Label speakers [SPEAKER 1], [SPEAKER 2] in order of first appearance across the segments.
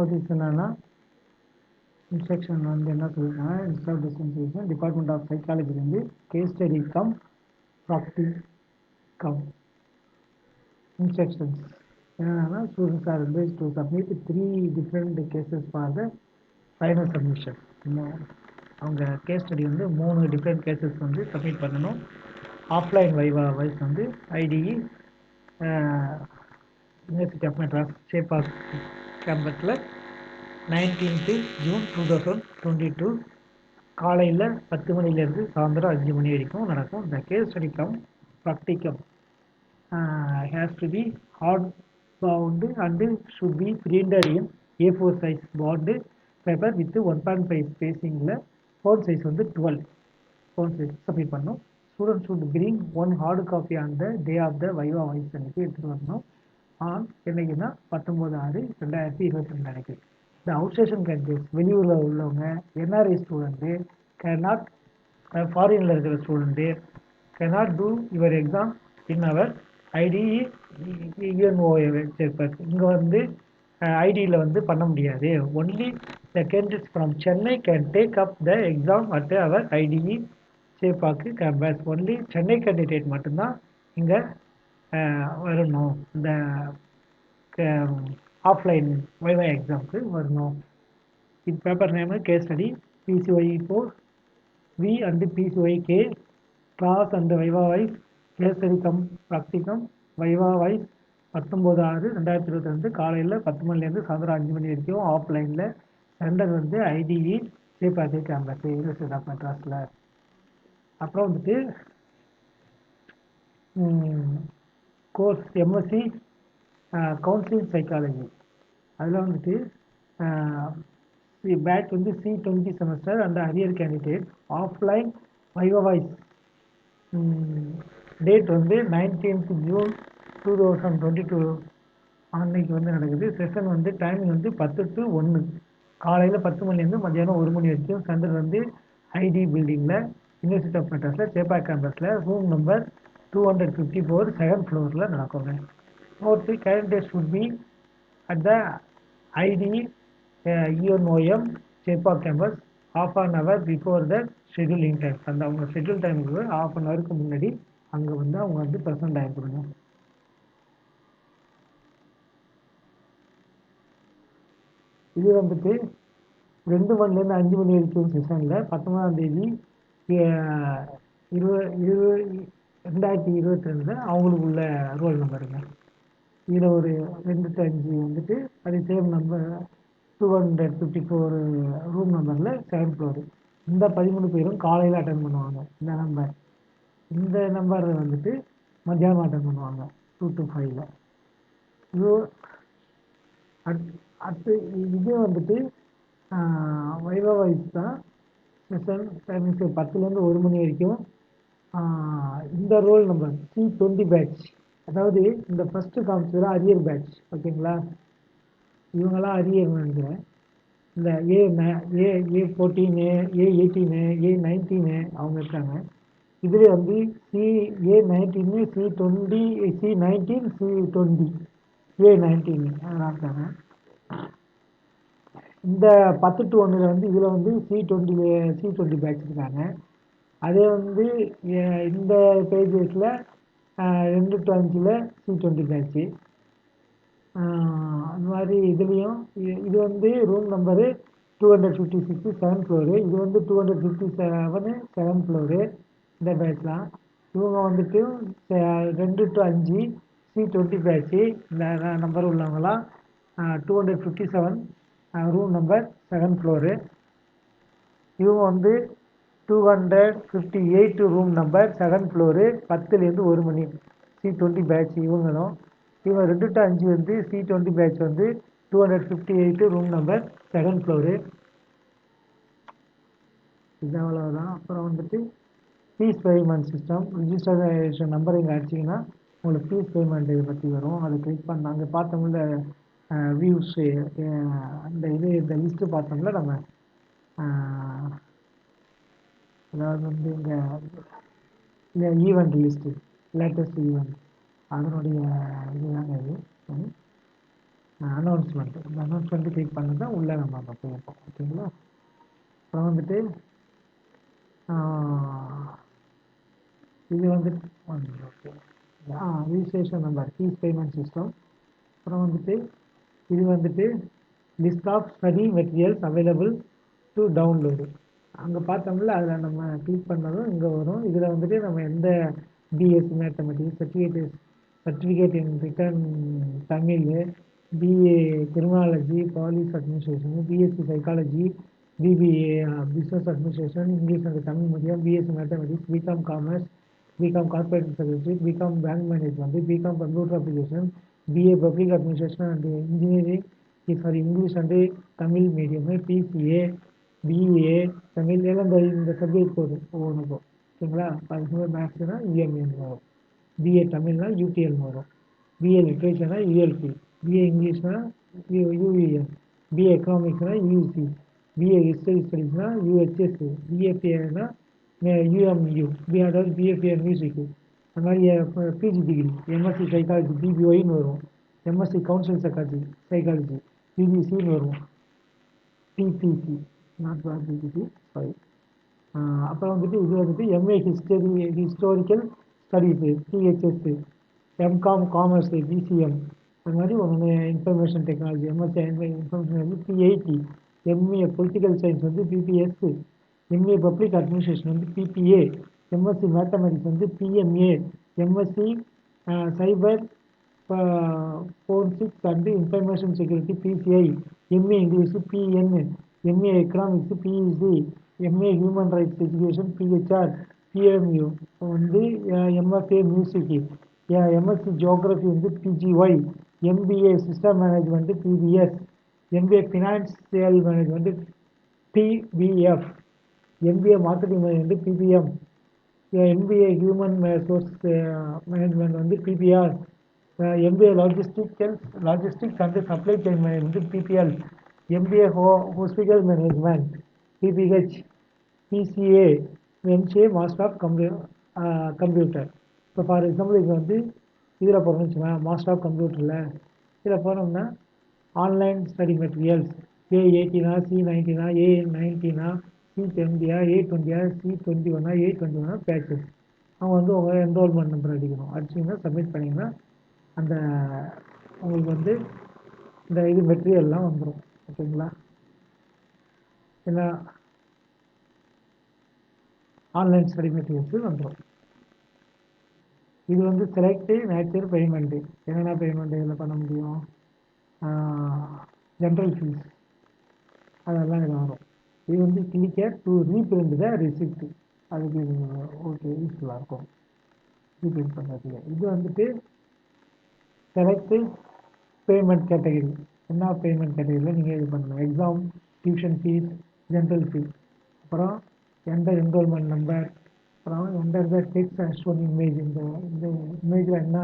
[SPEAKER 1] Notice என்னன்னா instruction வந்து என்ன சொல்லியிருக்காங்க, institute of distance education department of சைக்காலஜிலேருந்து case study cum practice cum instructions. Students are advised to submit 3 different cases for the final submission. அவங்க case study வந்து 3 different cases வந்து submit பண்ணணும். Offline viva voce வந்து IDE university of Madras Chepauk கேம்பஸில் 19th June 2022 காலையில் 10 மணிலேருந்து சாயந்தரம் 5 மணி வரைக்கும் நடக்கும். இந்த case study cum practicum has to be hard bound and should be printed in A4 size board paper with 1.5 spacing font size வந்து 12 font size submit பண்ணணும். Students should bring one hard copy on the day of the viva voice அன்னைக்கு எடுத்துகிட்டு வரணும். என்னைக்குன்னா 19/6/2022 அன்னைக்கு. இந்த out station candidates வெளியூரில் உள்ளவங்க, NRI student, cannot ஃபாரினில் இருக்கிற student cannot do your exam in our IDE UNOA website. இங்கே வந்து ஐடியில் வந்து பண்ண முடியாது. Only the candidates from Chennai can take up the exam at our IDE Chepauk campus. Only Chennai candidate மட்டும்தான் இங்கே வரணும். இந்த ஆஃப்லைன் வைவா எக்ஸாமுக்கு வரணும். இது paper name case study PCY4 V and PCYK class and viva voce case study cum practicum viva voce 19/6/2022 காலையில் 10 மணிலேருந்து சாயந்தரம் 5 மணி வரைக்கும். ஆஃப்லைனில் சென்டர் வந்து IDE Chepauk campus university of மெட்ராஸில். அப்புறம் வந்துட்டு கோர்ஸ் எம்எஸ்சி கவுன்சிலிங் சைக்காலஜி. அதில் வந்துட்டு பேட்ச் வந்து C20 semester and arrear candidate. Offline viva voice date வந்து 19th June 2022 அன்னைக்கு வந்து நடக்குது. செஷன் வந்து டைமிங் வந்து 10 to 1 காலையில் 10 மணிலேருந்து மத்தியானம் 1 மணி வரைக்கும். சென்டர் வந்து ஐடி பில்டிங்கில் யூனிவர்சிட்டி ஆஃப் மெட்ராஸில் சேப்பாக் கேம்பஸில் ரூம் நம்பர் 254 செகண்ட் ஃப்ளோரில் நடக்குங்க. Fourth candidate should be at the ITE UNOM Chepauk campus half an hour before the scheduling time. அந்த அவங்க ஷெட்யூல் டைமுக்கு half an hourக்கு முன்னாடி அங்கே வந்து அவங்க வந்து ப்ரெசென்ட் ஆகிக்கணும். இது வந்துட்டு 2 மணிலேருந்து 5 மணி வரைக்கும் செஷனில் 19ஆம் தேதி 2022 அவங்களுக்கு உள்ள ரோல் நம்பருங்க. இதில் ஒரு 2 to 5 வந்துட்டு அது சேம் நம்பர் 254 ரூம் நம்பரில் செகண்ட் ஃப்ளோரு. இந்த 13 பேரும் காலையில் அட்டன் பண்ணுவாங்க. இந்த நம்பர் வந்துட்டு மத்தியானம் அட்டன் பண்ணுவாங்க 2 to 5. இது அடுத்து இது வந்துட்டு வைவா வைஸ் தான். செஷன் டைமிங்ஸ் 10லேருந்து 1 மணி வரைக்கும். இந்த ரோல் நம்பர் C20 பேட்ச், அதாவது இந்த ஃபஸ்ட்டு காமிச்சது அரியர் பேட்ச். ஓகேங்களா, இவங்கெல்லாம் அரியர் நினைக்கிறேன். இந்த A14 A18 A19 அவங்க இருக்காங்க. இதில் வந்து A19 C20 C19 C20 A19 அதெல்லாம் இருக்காங்க. இந்த 10 to 1 வந்து இதில் வந்து C20 பேட்ச் இருக்காங்க. அதே வந்து இந்த பேஜஸில் 2 to 5 C20 பேட்ச்சு. அந்த மாதிரி இதுலேயும் இது வந்து ரூம் நம்பரு 256 செகண்ட் ஃப்ளோரு. இது வந்து 257 செகண்ட் ஃப்ளோரு. இந்த பேட்ச்லாம் இவங்க வந்துட்டு 2 to 5 C20 பேட்ச்சு. இந்த நம்பர் உள்ளவங்களாம் 257 ரூம் நம்பர் செகண்ட் ஃப்ளோரு. இவங்க வந்து 258 ரூம் நம்பர் செகண்ட் ஃப்ளோரு. 10லேருந்து 1 மணி C20 பேட்ச் இவங்களும். இவங்க 2 to 5 வந்து C20 பேட்ச் வந்து 258 ரூம் நம்பர் செகண்ட் ஃப்ளோரு. இது அவ்வளோதான். அப்புறம் வந்துட்டு fees payment system registration number இங்கே அடிச்சிங்கன்னா உங்களுக்கு ஃபீஸ் பேமெண்ட் இதை பற்றி வரும். அதை கிளிக் பண்ண அங்கே பார்த்தோம்ல வியூஸு அந்த இந்த லிஸ்ட்டு பார்த்தோம்ல நம்ம அதாவது வந்து இந்த ஈவெண்ட் லிஸ்ட்டு லேட்டஸ்ட் ஈவெண்ட் அதனுடைய இதுதாங்க இது. அனௌன்ஸ்மெண்ட். இந்த அனௌன்ஸ்மெண்ட் கிளிக் பண்ணி தான் உள்ளே நம்ம அங்கே போயிருப்போம். ஓகேங்களா? அப்புறம் வந்துட்டு இது வந்துட்டு okay, registration number, fee payment system. அப்புறம் வந்துட்டு இது வந்துட்டு list of study materials available to download. அங்கே பார்த்தோம்ல, அதில் நம்ம கிளிக் பண்ணதும் இங்கே வரும். இதில் வந்துட்டு நம்ம எந்த BSc mathematics, certificate in written Tamil, BA criminology, police administration, BSc psychology, BBA business administration, English and Tamil medium, BSc mathematics, BCom commerce, BCom corporate service, BCom bank management, BCom computer application, BA public administration and engineering English and Tamil medium, BCA, BA Tamil எல்லாம் இந்த subject வரும் ஒவ்வொன்றுக்கும். ஓகேங்களா? அதுக்கு மேக்ஸ்னா EMN வரும், BA தமிழ்னா UTL வரும், பிஏ லிட்ரேச்சர்னா யூஎல்பி, பிஏ இங்கிலீஷ்னா யூஇஎன், பிஏ எக்கனாமிக்ஸ்னா யூசி, பிஏ ஹிஸ்டரி ஸ்டடிஸ்னா யூஹெச்எஸ், பிஏபிஏனா யூஎம்யூ, அதாவது பிஏபிஏ மியூசிக்கு. அந்த மாதிரி பிஜி டிகிரி எம்எஸ்சி சைக்காலஜி பிபிஒய்னு வரும், எம்எஸ்சி கவுன்சில் சைக்காலஜி பிபிசின்னு வரும், டிபிசி நாட் பிபிசி சாரி. அப்புறம் வந்துட்டு இது வந்துட்டு MA historical studies PHS, MCom commerce PCM. அது மாதிரி ஒன்று இன்ஃபர்மேஷன் டெக்னாலஜி எம்எஸ்சி இன்ஃபர்மேஷன் வந்து பிஐடி, எம்ஏ பொலிட்டிக்கல் சயின்ஸ் வந்து பிபிஎஸ், எம்ஏ பப்ளிக் அட்மினிஸ்ட்ரேஷன் வந்து பிபிஏ, எம்எஸ்சி மேத்தமெட்டிக்ஸ் வந்து PMA, MSc cyber forensics and information security PCI, MA English PN, MA economics PEC, MA human rights education PHR, PMU வந்து MFA music, MSc geography வந்து PGY, MBA system management PPS, MBA financial management PPF, MBA marketing management PPM, MBA human source management வந்து PPR, MBA logistics and supply chain management PPL, MBA hospital management PPH, BCA, MCA master of computer. இப்போ for example இது வந்து இதில் போகிறோம்னு வச்சுக்கோங்க, master of கம்ப்யூட்டரில் இதில் போனோம்னா online study materials A18, C19, A19, C20, A20, C21, A21 patches. அவங்க வந்து உங்கள் என்ரோல்மெண்ட் நம்பர் அடிக்கணும். அடிச்சிங்கன்னா சப்மிட் பண்ணிங்கன்னா அந்த உங்களுக்கு வந்து இந்த இது மெட்டீரியல்லாம் வந்துடும். ஓகேங்களா? ஏன்னா ஆன்லைன் ஸ்டடி மெட்டீரியல்ஸு வந்துடும். இது வந்து செலக்ட் நேச்சர் பேமெண்ட்டு. என்னென்ன பேமெண்ட் இதில் பண்ண முடியும்? ஜென்ரல் ஃபீஸ் அதெல்லாம் இதில் வரும். இது வந்து clicker to reprint the receipt. அதுக்கு ஓகே யூஸ்ஃபுல்லாக இருக்கும் ரீபிரிண்ட் பண்ணுறதுக்கு. இது வந்துட்டு செலக்ட் பேமெண்ட் கேட்டகரி. என்ன பேமெண்ட் கேட்டகரியில் நீங்கள் இது பண்ணணும்? Exam, tuition fees, general fees, அப்புறம் என்டர் என்ரோல்மெண்ட் நம்பர், அப்புறம் enter the text and shown image. இந்த இமேஜில் என்ன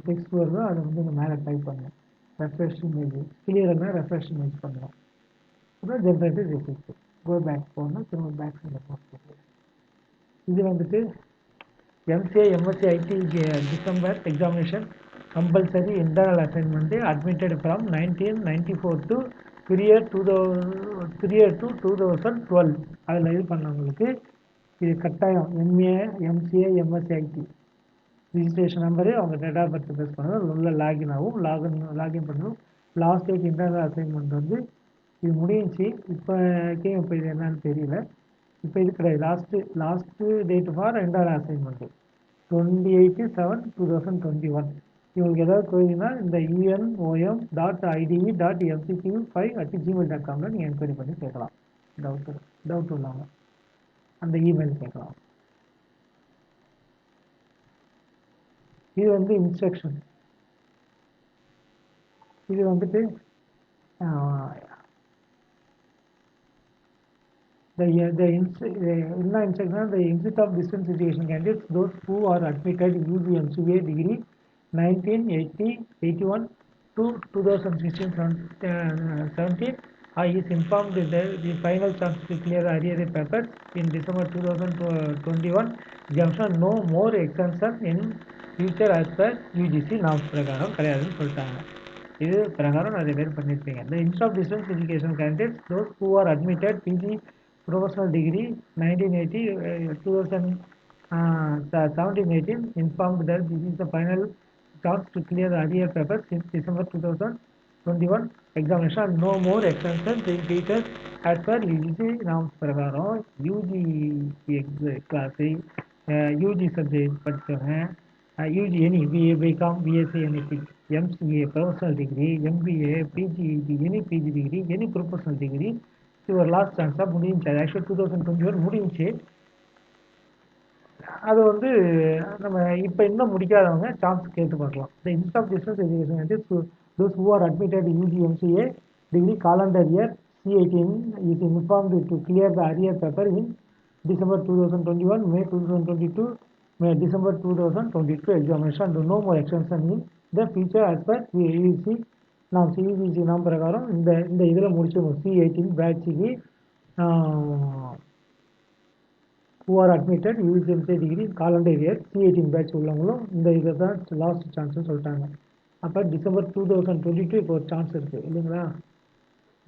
[SPEAKER 1] டெக்ஸ்ட் வருதோ அதை வந்து இந்த மேலே டைப் பண்ணணும். ரெஃப்ரெஷ் இமேஜ் கிளியர்னா ரெஃப்ரெஷ் இமேஜ் பண்ணணும். அப்புறம் ஜென்ரேட்டட் ரிசிப்ட். கோ பேக் போகணும், திரும்ப பேக் போஸ்ட். இது வந்துட்டு MCA MSc IT December examination compulsory internal assignment admitted from 1994 to period 2012. அதில் இது பண்ணவங்களுக்கு இது கட்டாயம். MA MCA MSc IT registration number, அவங்க டேட் ஆஃப் பர்த் ப்ரெஸ் பண்ணணும், உள்ள லாகின் ஆகும். லாகின் பண்ணணும். லாஸ்ட் டேட் இன்டர்னல் அசைன்மெண்ட் வந்து இது முடிஞ்சிச்சு. இப்போ இது என்னன்னு தெரியல. இப்போ இது கிடையாது. Last date for internal assignment 28/7/2021. இவங்களுக்கு ஏதாவது கோயில்னா இந்த unom.ide.mcq5@gmail.com நீங்கள் என்கொயரி பண்ணி கேட்கலாம். டவுட் இல்லாமல் அந்த இமெயில் கேட்கலாம். இது வந்து இன்ஸ்ட்ரக்ஷன். இது வந்துட்டு என்ன instruction? the instead of distance education candidates, those who are admitted UG MCA degree 1980, 81 to 2016-17 is informed that the final chance to clear arrear papers in December 2021. Exemption no more extension in future as per UGC norms பிரகாரம் கிடையாதுன்னு சொல்லிட்டாங்க. இது பிரகாரம் நிறைய பேர் பண்ணியிருப்பீங்க. The Institute of Distance Education candidates, those who are admitted PG professional degree 1980, 2017-18 informed that this is the final chance to clear the earlier papers since December 2021 examination and no more extensions in future as per UGC norms பிரகாரம் UG class UG subject படித்தவங்க UG any BA BCom BSc MSc MCA professional degree MBA PG any PG degree any professional degree your last சான்ஸாக முடிஞ்சு actually 2021 முடிஞ்சு. அது வந்து நம்ம இப்போ இன்னும் முடிக்காதவங்க சான்ஸ் கேட்டு பார்க்கலாம். The Institute of Distance Education வந்து those who are admitted UG MCA degree calendar year C18 is informed to clear the arrear paper in December 2021, May 2022, May December 2022 examination and no more extension in the future as per UGC நாம் CBC நாம் பிரகாரம் இந்த இதில் முடிச்சிருக்கோம். C18 பேட்சுக்கு who are admitted UGMC degree calendar year C18 batch உள்ளவங்களும் இந்த இதை தான் லாஸ்ட் சான்ஸ்னு சொல்லிட்டாங்க. அப்போ டிசம்பர் 2022 இப்போ ஒரு சான்ஸ் இருக்குது இல்லைங்களா.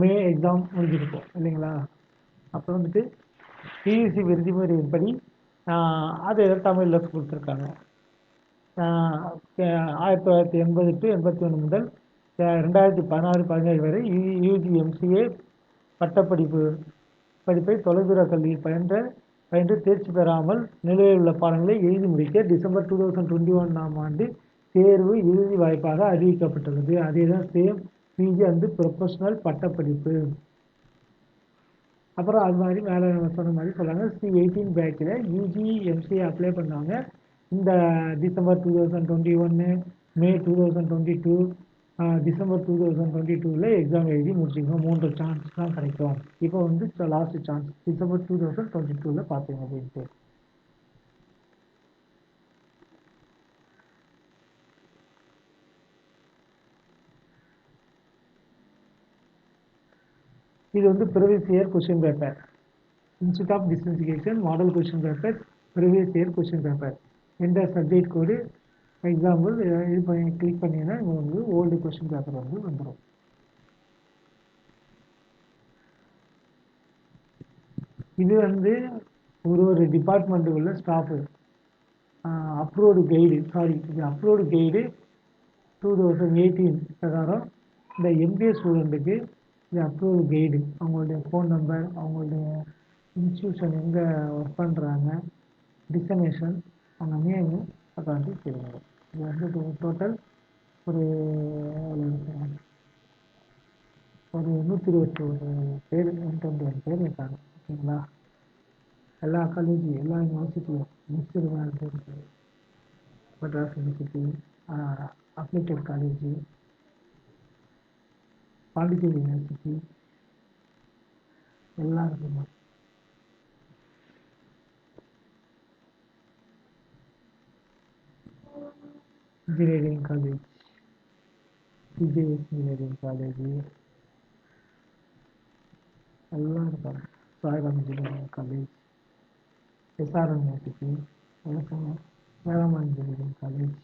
[SPEAKER 1] மே எக்ஸாம் முடிஞ்சிருக்கும் இல்லைங்களா. அப்புறம் வந்துட்டு பியூசி விதிமுறையின்படி அது தமிழில் கொடுத்துருக்காங்க. 1980 to 81 முதல் 2016-17 வரை யூஜி எம்சிஏ படிப்பை தொலைதூர கல்வியில் பயின்று தேர்ச்சி பெறாமல் நிலுவையில் உள்ள பாடங்களை எழுதி முடிக்க டிசம்பர் 2021 ஆண்டு தேர்வு இறுதி வாய்ப்பாக அறிவிக்கப்பட்டுள்ளது. அதே தான் சேம் பிஜி அண்ட் ப்ரொஃபஷனல் பட்டப்படிப்பு. அப்புறம் அது மாதிரி மேலே சொன்ன மாதிரி சொல்லாங்க C18 பேட்சில் யூஜி எம்சிஏ அப்ளை பண்ணாங்க. இந்த டிசம்பர் 2021, மே 2022, டிசம்பர் 2022 எக்ஸாம் எழுதி முடிச்சிக்கணும். 3 சான்ஸ் தான் கிடைக்கும். இப்போ வந்து லாஸ்ட் சான்ஸ் டிசம்பர் 2022 பார்த்தீங்க அப்படின்ட்டு. இது வந்து previous year question paper. Institute of distance education model question paper previous year question paper. எந்த சப்ஜெக்ட் கோடு எக்ஸாம்பிள் இது பண்ணி கிளிக் பண்ணிங்கன்னா உங்களுக்கு ஓல்டு கொஸ்டின் பேப்பர் வந்து வந்துடும். இது வந்து ஒரு டிபார்ட்மெண்ட்டுக்குள்ள ஸ்டாஃபு அப்ரூவ்டு கைடு இது அப்ரூவ்டு கைடு 2018 பிரகாரம் இந்த எம்பிஏ ஸ்டூடெண்ட்டுக்கு இது அப்ரூவ்டு கைடு. அவங்களுடைய ஃபோன் நம்பர், அவங்களுடைய இன்ஸ்டியூஷன் எங்கே ஒர்க் பண்ணுறாங்க, டிஸ்டினேஷன், அவங்க நேமு அக்காண்டி தெரியும். இது வந்து டோட்டல் ஒரு 121 பேர் 121 பேர் இருக்காங்க. ஓகேங்களா. எல்லா காலேஜும் எல்லா யூனிவர்சிட்டியும் மிக்சடு தான் இருக்குது. Madras university, அப்ளிகேட் college, Pondicherry university எல்லாம் இருக்குங்க. Engineering college, BJS engineering college எல்லாம் இருக்காங்க. Sairam engineering college, SRM university, வேளாண்மை இன்ஜினியரிங் காலேஜ்,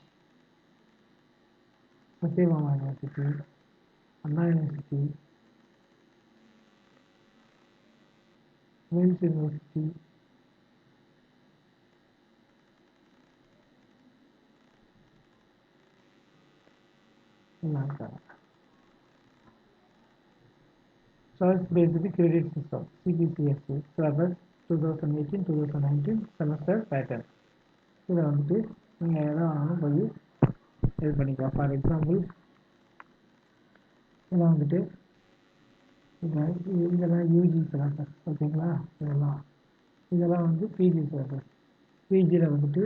[SPEAKER 1] சத்யபாமா யூனிவர்சிட்டி, அண்ணா யூனிவர்சிட்டி, வேல்ஸ் யூனிவர்சிட்டி, எல்லாம் இருக்காங்க. Choice based credit system CBCSE syllabus 2018-2019 semester pattern. இதை வந்துட்டு நீங்கள் எதை வேணாலும் போய் இது பண்ணிக்கலாம். ஃபார் எக்ஸாம்பிள் இதில் வந்துட்டு இதெல்லாம் யூஜி சிலபஸ் ஓகேங்களா. இதெல்லாம் வந்து பிஜி சிலபஸ். பிஜியில் வந்துட்டு